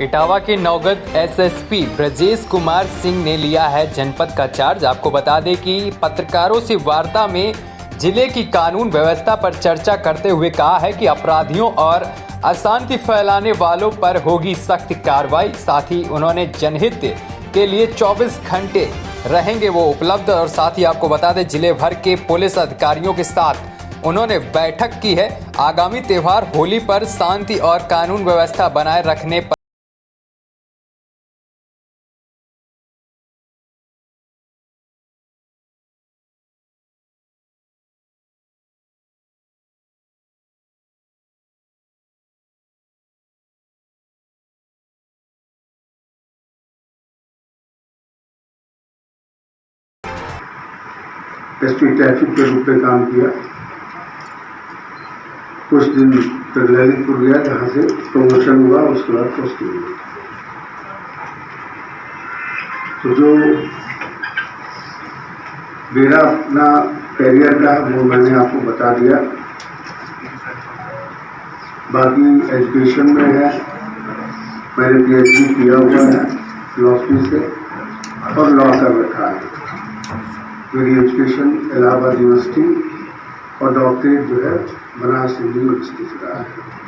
इटावा के नवगत एसएसपी ब्रजेश कुमार सिंह ने लिया है जनपद का चार्ज। आपको बता दें कि पत्रकारों से वार्ता में जिले की कानून व्यवस्था पर चर्चा करते हुए कहा है कि अपराधियों और अशांति फैलाने वालों पर होगी सख्त कार्रवाई। साथ ही उन्होंने जनहित के लिए 24 घंटे रहेंगे वो उपलब्ध। और साथ ही आपको बता दें जिले भर के पुलिस अधिकारियों के साथ उन्होंने बैठक की है। आगामी त्यौहार होली पर शांति और कानून व्यवस्था बनाए रखने पर एसपी ट्रैफिक के रूप में काम किया। कुछ दिन तक ललितपुर गया, जहाँ से प्रमोशन हुआ, उसके बाद पोस्टिंग हुई। तो जो मेरा अपना करियर का वो मैंने आपको बता दिया। बाकी एजुकेशन में है, मैंने PhD किया हुआ है फिलॉसफी से और लॉ कर रखा है। मेरी एजुकेशन इलाहाबाद यूनिवर्सिटी और डॉक्टरेट जो है बनारस हिंदू यूनिवर्सिटी से रहा है।